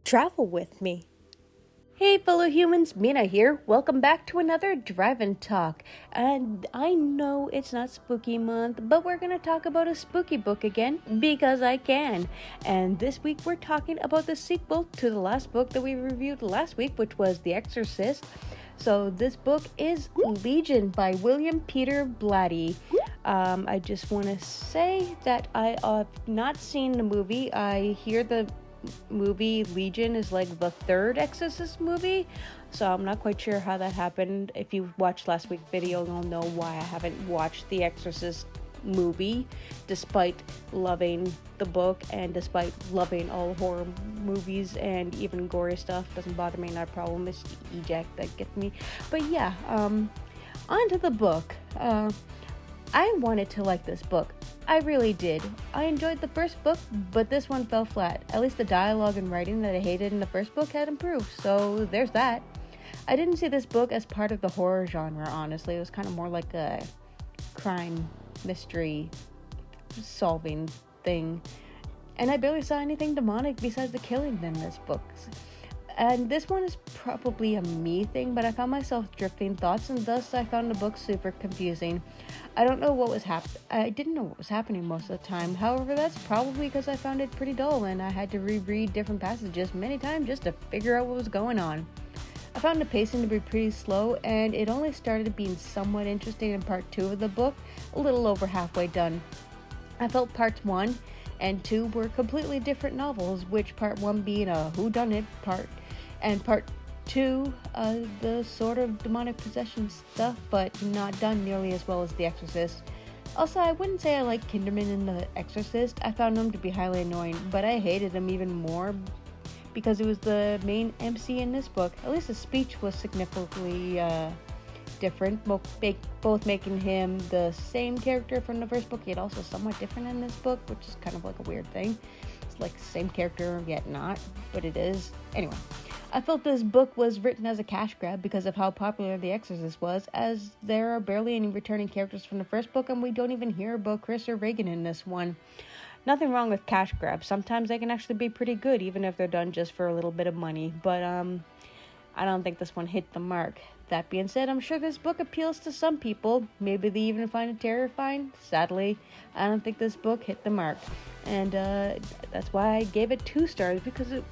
travel with me. Hey fellow humans, Mina here. Welcome back to another Drive and Talk. And I know it's not spooky month, but we're going to talk about a spooky book again because I can. And this week we're talking about the sequel to the last book that we reviewed last week, which was The Exorcist. So this book is Legion by William Peter Blatty. I just want to say that I have not seen the movie. I hear the movie Legion is like the third Exorcist movie, so I'm not quite sure how that happened. If you watched last week's video, you'll know why I haven't watched the Exorcist movie, despite loving the book and despite loving all horror movies and even gory stuff. Doesn't bother me, not a problem. It's eject that gets me. But yeah, on to the book. I wanted to like this book. I really did. I enjoyed the first book, but this one fell flat. At least the dialogue and writing that I hated in the first book had improved, so there's that. I didn't see this book as part of the horror genre, honestly. It was kind of more like a crime, mystery, solving thing. And I barely saw anything demonic besides the killing in this book. And this one is probably a me thing, but I found myself drifting thoughts, and thus I found the book super confusing. I don't know what was I didn't know what was happening most of the time. However, that's probably because I found it pretty dull, and I had to reread different passages many times just to figure out what was going on. I found the pacing to be pretty slow, and it only started being somewhat interesting in part 2 of the book, a little over halfway done. I felt parts 1 and 2 were completely different novels, which part 1 being a whodunit part, and part 2, the sort of demonic possession stuff, but not done nearly as well as The Exorcist. Also, I wouldn't say I like Kinderman in The Exorcist. I found him to be highly annoying, but I hated him even more because he was the main MC in this book. At least his speech was significantly different, both making him the same character from the first book, yet also somewhat different in this book, which is kind of like a weird thing. It's like the same character, yet not, but it is. Anyway, I felt this book was written as a cash grab because of how popular The Exorcist was, as there are barely any returning characters from the first book, and we don't even hear about Chris or Reagan in this one. Nothing wrong with cash grabs. Sometimes they can actually be pretty good, even if they're done just for a little bit of money, but I don't think this one hit the mark. That being said, I'm sure this book appeals to some people. Maybe they even find it terrifying. Sadly, I don't think this book hit the mark. And that's why I gave it 2 stars, because it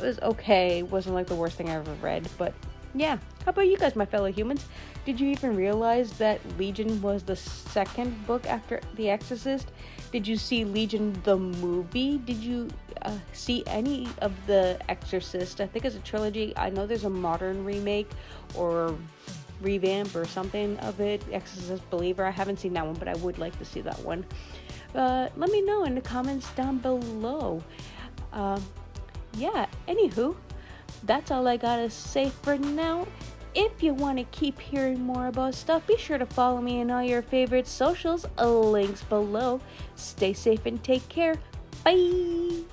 was okay. It wasn't like the worst thing I ever read. But yeah, how about you guys, my fellow humans? Did you even realize that Legion was the second book after The Exorcist? Did you see Legion the movie? Did you see any of The Exorcist? I think it's a trilogy. I know there's a modern remake or revamp or something of it. Exorcist Believer. I haven't seen that one, but I would like to see that one. Let me know in the comments down below. Yeah, anywho, that's all I gotta say for now. If you want to keep hearing more about stuff, be sure to follow me in all your favorite socials. Links below. Stay safe and take care. Bye!